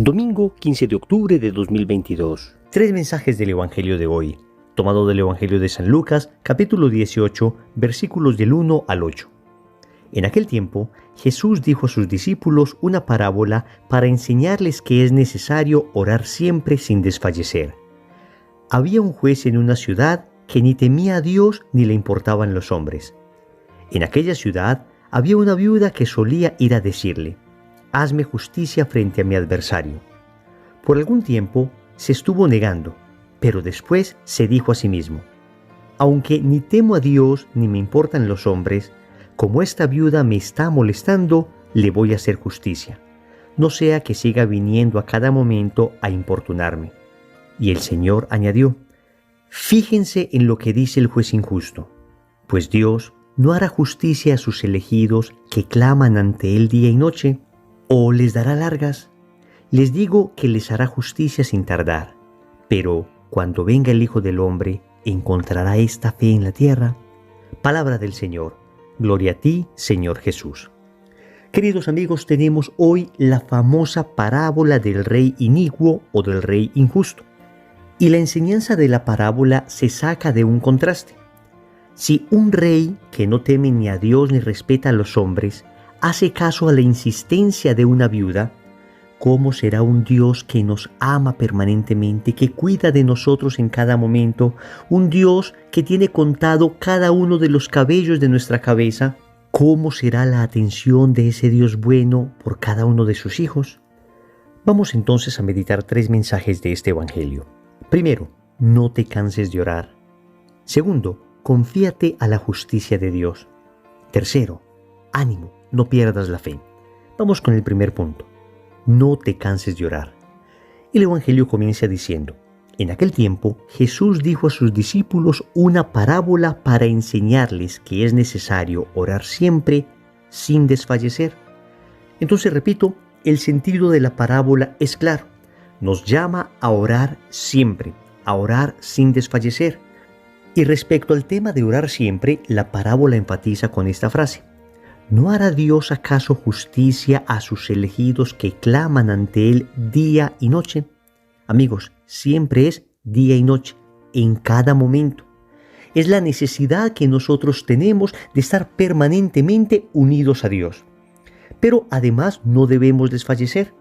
Domingo 15 de octubre de 2022. Tres mensajes del Evangelio de hoy, tomado del Evangelio de San Lucas, capítulo 18, versículos del 1 al 8. En aquel tiempo, Jesús dijo a sus discípulos una parábola para enseñarles que es necesario orar siempre sin desfallecer. Había un juez en una ciudad que ni temía a Dios ni le importaban los hombres. En aquella ciudad había una viuda que solía ir a decirle: «Hazme justicia frente a mi adversario». Por algún tiempo se estuvo negando, pero después se dijo a sí mismo: «Aunque ni temo a Dios ni me importan los hombres, como esta viuda me está molestando, le voy a hacer justicia, no sea que siga viniendo a cada momento a importunarme». Y el Señor añadió: «Fíjense en lo que dice el juez injusto, pues Dios no hará justicia a sus elegidos que claman ante Él día y noche, ¿o les dará largas? Les digo que les hará justicia sin tardar. Pero cuando venga el Hijo del Hombre, ¿encontrará esta fe en la tierra?». Palabra del Señor. Gloria a ti, Señor Jesús. Queridos amigos, tenemos hoy la famosa parábola del rey inicuo o del rey injusto. Y la enseñanza de la parábola se saca de un contraste. Si un rey que no teme ni a Dios ni respeta a los hombres hace caso a la insistencia de una viuda, ¿cómo será un Dios que nos ama permanentemente, que cuida de nosotros en cada momento, un Dios que tiene contado cada uno de los cabellos de nuestra cabeza? ¿Cómo será la atención de ese Dios bueno por cada uno de sus hijos? Vamos entonces a meditar tres mensajes de este Evangelio. Primero, no te canses de orar. Segundo, confíate a la justicia de Dios. Tercero, ánimo, no pierdas la fe. Vamos con el primer punto. No te canses de orar. El Evangelio comienza diciendo: en aquel tiempo Jesús dijo a sus discípulos una parábola para enseñarles que es necesario orar siempre sin desfallecer. Entonces, repito, el sentido de la parábola es claro. Nos llama a orar siempre, a orar sin desfallecer. Y respecto al tema de orar siempre, la parábola enfatiza con esta frase: ¿no hará Dios acaso justicia a sus elegidos que claman ante Él día y noche? Amigos, siempre es día y noche, en cada momento. Es la necesidad que nosotros tenemos de estar permanentemente unidos a Dios. Pero además no debemos desfallecer.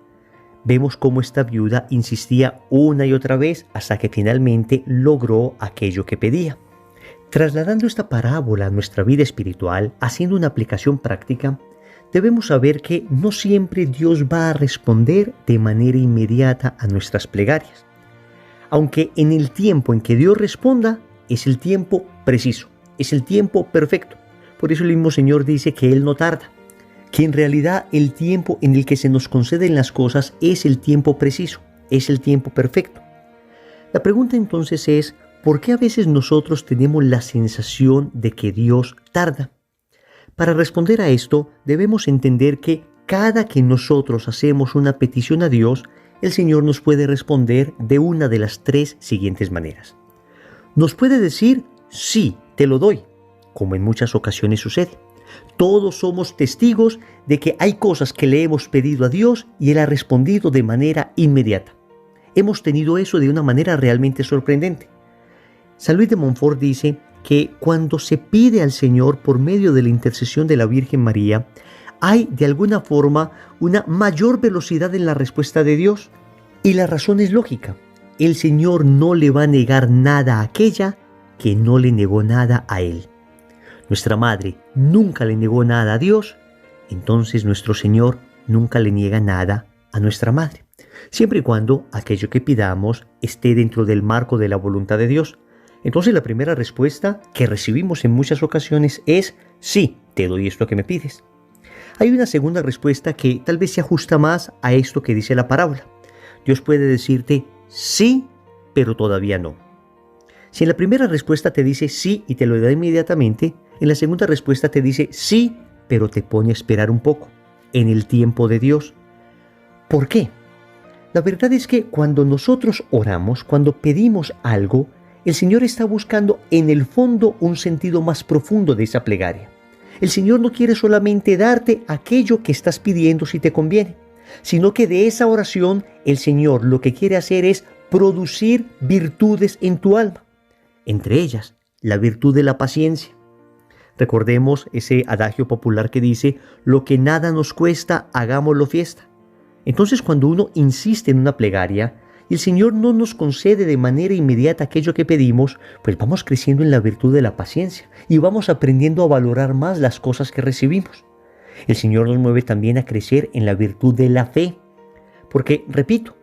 Vemos cómo esta viuda insistía una y otra vez hasta que finalmente logró aquello que pedía. Trasladando esta parábola a nuestra vida espiritual, haciendo una aplicación práctica, debemos saber que no siempre Dios va a responder de manera inmediata a nuestras plegarias. Aunque en el tiempo en que Dios responda, es el tiempo preciso, es el tiempo perfecto. Por eso el mismo Señor dice que Él no tarda, que en realidad el tiempo en el que se nos conceden las cosas es el tiempo preciso, es el tiempo perfecto. La pregunta entonces es: ¿por qué a veces nosotros tenemos la sensación de que Dios tarda? Para responder a esto, debemos entender que cada que nosotros hacemos una petición a Dios, el Señor nos puede responder de una de las tres siguientes maneras. Nos puede decir: sí, te lo doy, como en muchas ocasiones sucede. Todos somos testigos de que hay cosas que le hemos pedido a Dios y Él ha respondido de manera inmediata. Hemos tenido eso de una manera realmente sorprendente. San Luis de Montfort dice que cuando se pide al Señor por medio de la intercesión de la Virgen María, hay de alguna forma una mayor velocidad en la respuesta de Dios. Y la razón es lógica. El Señor no le va a negar nada a aquella que no le negó nada a Él. Nuestra Madre nunca le negó nada a Dios, entonces nuestro Señor nunca le niega nada a nuestra Madre, siempre y cuando aquello que pidamos esté dentro del marco de la voluntad de Dios. Entonces la primera respuesta que recibimos en muchas ocasiones es: sí, te doy esto que me pides. Hay una segunda respuesta que tal vez se ajusta más a esto que dice la parábola. Dios puede decirte: sí, pero todavía no. Si en la primera respuesta te dice sí y te lo da inmediatamente, en la segunda respuesta te dice sí, pero te pone a esperar un poco, en el tiempo de Dios. ¿Por qué? La verdad es que cuando nosotros oramos, cuando pedimos algo, el Señor está buscando en el fondo un sentido más profundo de esa plegaria. El Señor no quiere solamente darte aquello que estás pidiendo si te conviene. sino que de esa oración el Señor lo que quiere hacer es producir virtudes en tu alma, entre ellas la virtud de la paciencia. Recordemos ese adagio popular que dice: lo que nada nos cuesta, hagámoslo fiesta. Entonces, cuando uno insiste en una plegaria y el Señor no nos concede de manera inmediata aquello que pedimos, pues vamos creciendo en la virtud de la paciencia y vamos aprendiendo a valorar más las cosas que recibimos. El Señor nos mueve también a crecer en la virtud de la fe, porque, repito,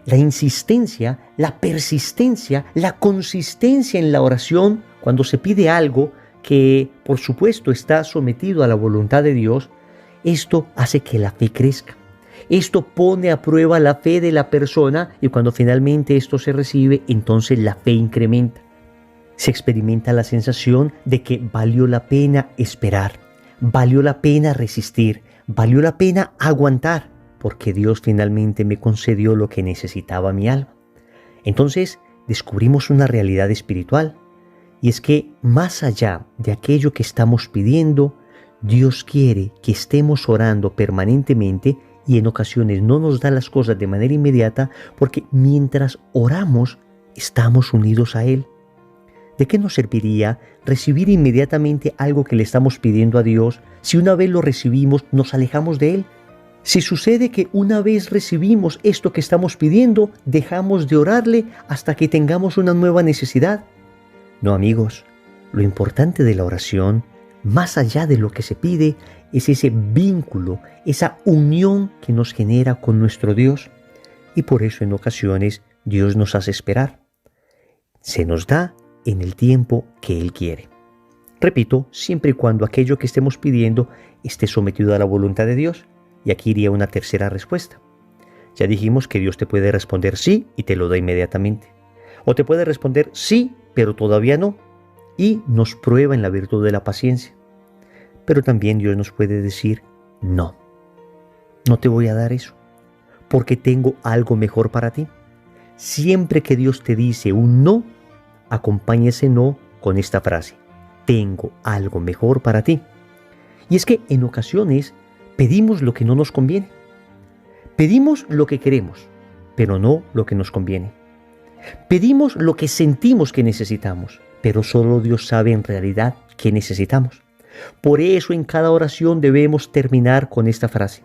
la insistencia, la persistencia, la consistencia en la oración, cuando se pide algo que, por supuesto, está sometido a la voluntad de Dios, esto hace que la fe crezca. Esto pone a prueba la fe de la persona y cuando finalmente esto se recibe, entonces la fe incrementa. Se experimenta la sensación de que valió la pena esperar, valió la pena resistir, valió la pena aguantar, porque Dios finalmente me concedió lo que necesitaba mi alma. Entonces descubrimos una realidad espiritual, y es que más allá de aquello que estamos pidiendo, Dios quiere que estemos orando permanentemente y en ocasiones no nos da las cosas de manera inmediata porque mientras oramos estamos unidos a Él. ¿De qué nos serviría recibir inmediatamente algo que le estamos pidiendo a Dios si una vez lo recibimos nos alejamos de Él? Si sucede que una vez recibimos esto que estamos pidiendo, dejamos de orarle hasta que tengamos una nueva necesidad. No, amigos, lo importante de la oración, más allá de lo que se pide, es ese vínculo, esa unión que nos genera con nuestro Dios. Y por eso en ocasiones Dios nos hace esperar. Se nos da en el tiempo que Él quiere. Repito, siempre y cuando aquello que estemos pidiendo esté sometido a la voluntad de Dios. Y aquí iría una tercera respuesta. Ya dijimos que Dios te puede responder sí y te lo da inmediatamente. O te puede responder sí, pero todavía no. Y nos prueba en la virtud de la paciencia. Pero también Dios nos puede decir no. No te voy a dar eso, porque tengo algo mejor para ti. Siempre que Dios te dice un no, acompaña ese no con esta frase: tengo algo mejor para ti. Y es que en ocasiones pedimos lo que no nos conviene. Pedimos lo que queremos, pero no lo que nos conviene. Pedimos lo que sentimos que necesitamos, pero solo Dios sabe en realidad qué necesitamos. Por eso en cada oración debemos terminar con esta frase: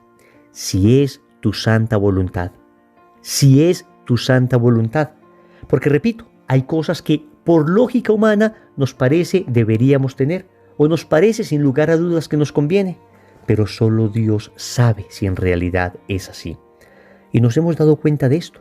si es tu santa voluntad. Si es tu santa voluntad. Porque repito, hay cosas que por lógica humana nos parece deberíamos tener, o nos parece sin lugar a dudas que nos conviene, pero solo Dios sabe si en realidad es así. Y nos hemos dado cuenta de esto.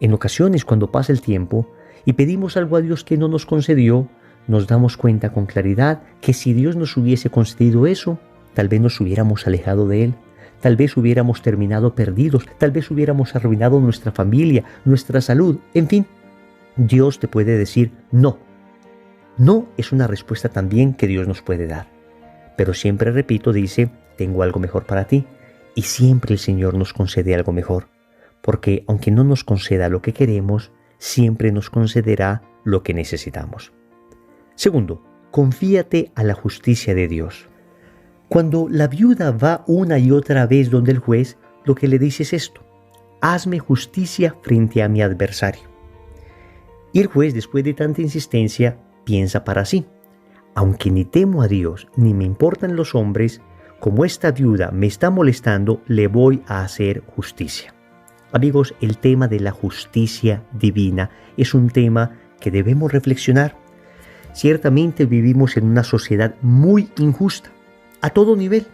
En ocasiones, cuando pasa el tiempo y pedimos algo a Dios que no nos concedió, nos damos cuenta con claridad que si Dios nos hubiese concedido eso, tal vez nos hubiéramos alejado de Él, tal vez hubiéramos terminado perdidos, tal vez hubiéramos arruinado nuestra familia, nuestra salud, en fin. Dios te puede decir no. No es una respuesta también que Dios nos puede dar. Pero siempre, repito, dice: tengo algo mejor para ti. Y siempre el Señor nos concede algo mejor. Porque aunque no nos conceda lo que queremos, siempre nos concederá lo que necesitamos. Segundo, confíate a la justicia de Dios. Cuando la viuda va una y otra vez donde el juez, lo que le dice es esto: hazme justicia frente a mi adversario. Y el juez, después de tanta insistencia, piensa para sí: aunque ni temo a Dios ni me importan los hombres, como esta viuda me está molestando, le voy a hacer justicia. Amigos, el tema de la justicia divina es un tema que debemos reflexionar. Ciertamente vivimos en una sociedad muy injusta, a todo nivel.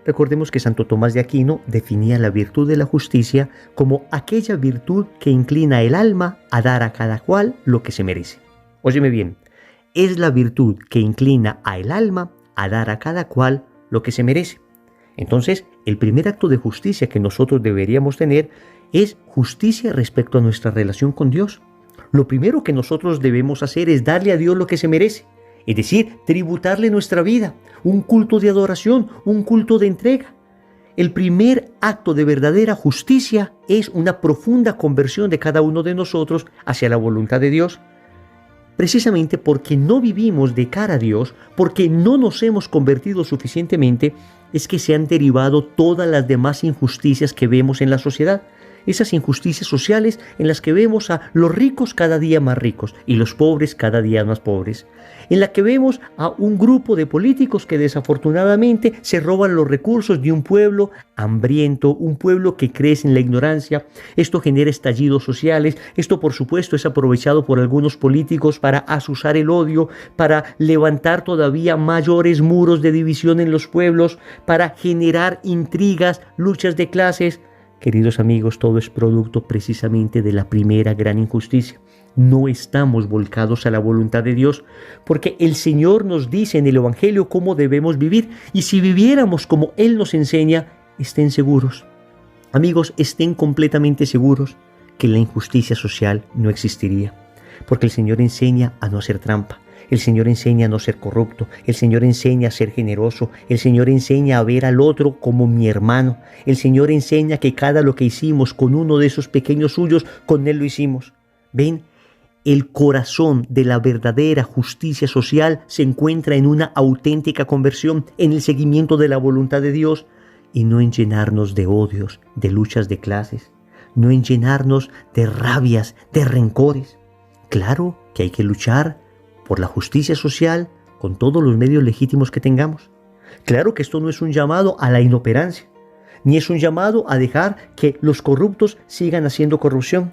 Recordemos que Santo Tomás de Aquino definía la virtud de la justicia como aquella virtud que inclina el alma a dar a cada cual lo que se merece. Óyeme bien, es la virtud que inclina al alma a dar a cada cual lo que se merece. Entonces, el primer acto de justicia que nosotros deberíamos tener es justicia respecto a nuestra relación con Dios. Lo primero que nosotros debemos hacer es darle a Dios lo que se merece, es decir, tributarle nuestra vida, un culto de adoración, un culto de entrega. El primer acto de verdadera justicia es una profunda conversión de cada uno de nosotros hacia la voluntad de Dios. Precisamente porque no vivimos de cara a Dios, porque no nos hemos convertido suficientemente, es que se han derivado todas las demás injusticias que vemos en la sociedad. Esas injusticias sociales en las que vemos a los ricos cada día más ricos y los pobres cada día más pobres. En la que vemos a un grupo de políticos que desafortunadamente se roban los recursos de un pueblo hambriento, un pueblo que crece en la ignorancia. Esto genera estallidos sociales. Esto, por supuesto, es aprovechado por algunos políticos para azuzar el odio, para levantar todavía mayores muros de división en los pueblos, para generar intrigas, luchas de clases. Queridos amigos, todo es producto precisamente de la primera gran injusticia. No estamos volcados a la voluntad de Dios, porque el Señor nos dice en el Evangelio cómo debemos vivir, y si viviéramos como Él nos enseña, estén seguros. Amigos, estén completamente seguros que la injusticia social no existiría, porque el Señor enseña a no hacer trampa. El Señor enseña a no ser corrupto, el Señor enseña a ser generoso, el Señor enseña a ver al otro como mi hermano, el Señor enseña que cada lo que hicimos con uno de esos pequeños suyos, con Él lo hicimos. ¿Ven? El corazón de la verdadera justicia social se encuentra en una auténtica conversión, en el seguimiento de la voluntad de Dios, y no en llenarnos de odios, de luchas de clases, no en llenarnos de rabias, de rencores. Claro que hay que luchar por la justicia social con todos los medios legítimos que tengamos. Claro que esto no es un llamado a la inoperancia, ni es un llamado a dejar que los corruptos sigan haciendo corrupción,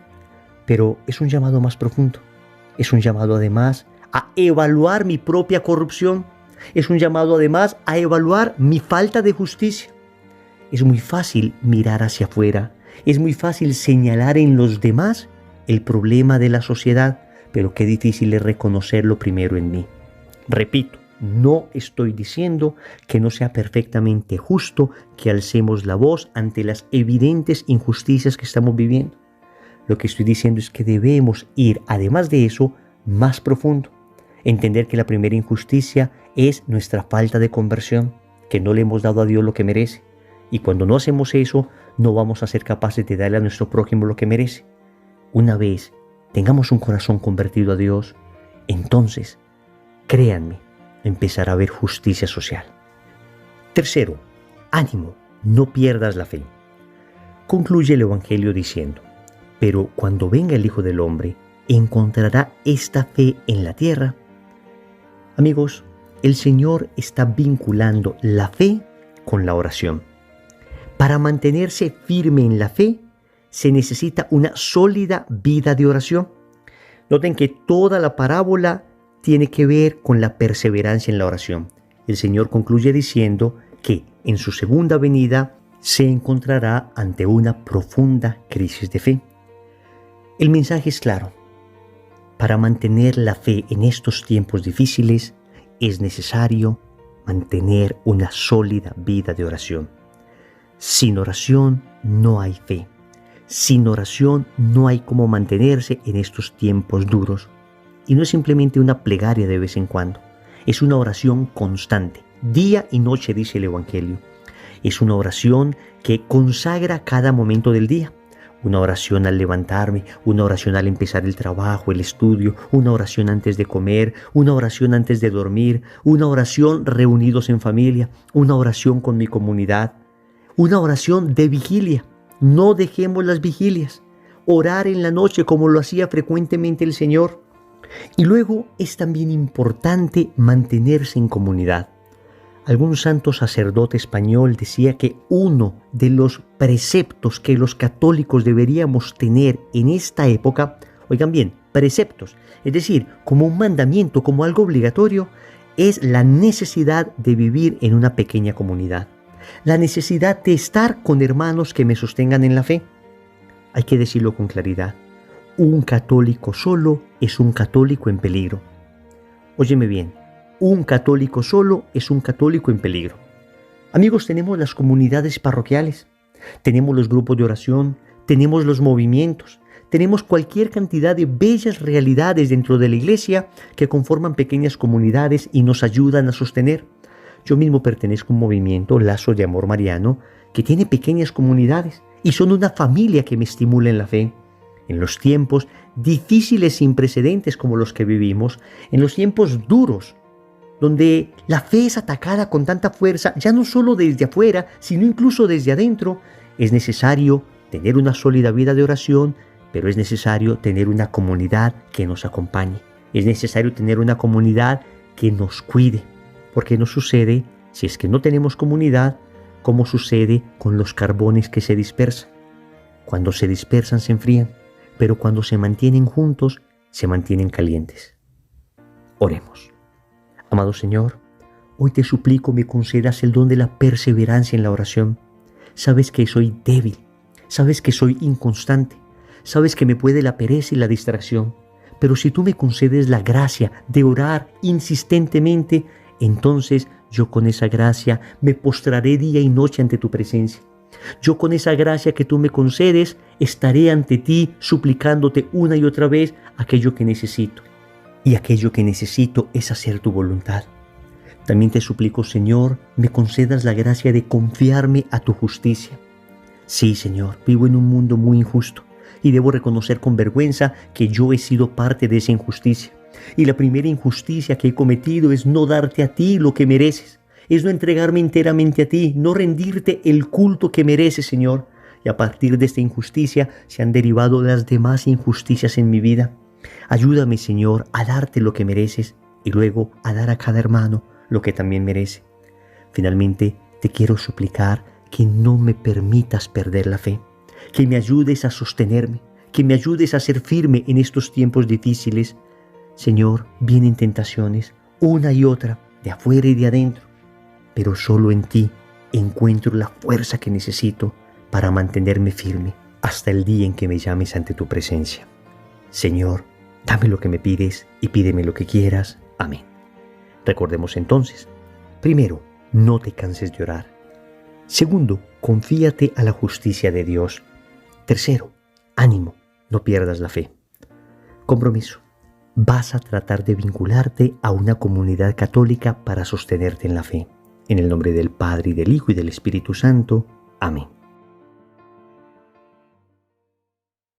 pero es un llamado más profundo. Es un llamado además a evaluar mi propia corrupción. Es un llamado además a evaluar mi falta de justicia. Es muy fácil mirar hacia afuera, es muy fácil señalar en los demás el problema de la sociedad, pero qué difícil es reconocerlo primero en mí. Repito, no estoy diciendo que no sea perfectamente justo que alcemos la voz ante las evidentes injusticias que estamos viviendo. Lo que estoy diciendo es que debemos ir, además de eso, más profundo. Entender que la primera injusticia es nuestra falta de conversión, que no le hemos dado a Dios lo que merece. Y cuando no hacemos eso, no vamos a ser capaces de darle a nuestro prójimo lo que merece. Una vez tengamos un corazón convertido a Dios, entonces, créanme, empezará a haber justicia social. Tercero, ánimo, no pierdas la fe. Concluye el Evangelio diciendo: pero cuando venga el Hijo del Hombre, ¿encontrará esta fe en la tierra? Amigos, el Señor está vinculando la fe con la oración. Para mantenerse firme en la fe, se necesita una sólida vida de oración. Noten que toda la parábola tiene que ver con la perseverancia en la oración. El Señor concluye diciendo que en su segunda venida se encontrará ante una profunda crisis de fe. El mensaje es claro. Para mantener la fe en estos tiempos difíciles es necesario mantener una sólida vida de oración. Sin oración no hay fe. Sin oración no hay cómo mantenerse en estos tiempos duros. Y no es simplemente una plegaria de vez en cuando. Es una oración constante. Día y noche, dice el Evangelio. Es una oración que consagra cada momento del día. Una oración al levantarme, una oración al empezar el trabajo, el estudio, una oración antes de comer, una oración antes de dormir, una oración reunidos en familia, una oración con mi comunidad, una oración de vigilia. No dejemos las vigilias. Orar en la noche como lo hacía frecuentemente el Señor. Y luego es también importante mantenerse en comunidad. Algún santo sacerdote español decía que uno de los preceptos que los católicos deberíamos tener en esta época, oigan bien, preceptos, es decir, como un mandamiento, como algo obligatorio, es la necesidad de vivir en una pequeña comunidad. La necesidad de estar con hermanos que me sostengan en la fe. Hay que decirlo con claridad. Un católico solo es un católico en peligro. Óyeme bien, un católico solo es un católico en peligro. Amigos, tenemos las comunidades parroquiales, tenemos los grupos de oración, tenemos los movimientos, tenemos cualquier cantidad de bellas realidades dentro de la iglesia que conforman pequeñas comunidades y nos ayudan a sostener. Yo mismo pertenezco a un movimiento, Lazos de Amor Mariano, que tiene pequeñas comunidades y son una familia que me estimula en la fe. En los tiempos difíciles sin precedentes como los que vivimos, en los tiempos duros, donde la fe es atacada con tanta fuerza, ya no solo desde afuera, sino incluso desde adentro, es necesario tener una sólida vida de oración, pero es necesario tener una comunidad que nos acompañe. Es necesario tener una comunidad que nos cuide, porque nos sucede, si es que no tenemos comunidad, como sucede con los carbones que se dispersan. Cuando se dispersan se enfrían, pero cuando se mantienen juntos, se mantienen calientes. Oremos. Amado Señor, hoy te suplico me concedas el don de la perseverancia en la oración. Sabes que soy débil, sabes que soy inconstante, sabes que me puede la pereza y la distracción, pero si tú me concedes la gracia de orar insistentemente, entonces yo con esa gracia me postraré día y noche ante tu presencia. Yo con esa gracia que tú me concedes, estaré ante ti suplicándote una y otra vez aquello que necesito. Y aquello que necesito es hacer tu voluntad. También te suplico, Señor, me concedas la gracia de confiarme a tu justicia. Sí, Señor, vivo en un mundo muy injusto y debo reconocer con vergüenza que yo he sido parte de esa injusticia. Y la primera injusticia que he cometido es no darte a ti lo que mereces, es no entregarme enteramente a ti, no rendirte el culto que mereces, Señor. Y a partir de esta injusticia se han derivado las demás injusticias en mi vida. Ayúdame, Señor, a darte lo que mereces y luego a dar a cada hermano lo que también merece. Finalmente, te quiero suplicar que no me permitas perder la fe, que me ayudes a sostenerme, que me ayudes a ser firme en estos tiempos difíciles. Señor, vienen tentaciones, una y otra, de afuera y de adentro, pero solo en ti encuentro la fuerza que necesito para mantenerme firme hasta el día en que me llames ante tu presencia. Señor, dame lo que me pides y pídeme lo que quieras. Amén. Recordemos entonces, primero, no te canses de orar. Segundo, confíate a la justicia de Dios. Tercero, ánimo, no pierdas la fe. Compromiso. Vas a tratar de vincularte a una comunidad católica para sostenerte en la fe. En el nombre del Padre, y del Hijo, y del Espíritu Santo. Amén.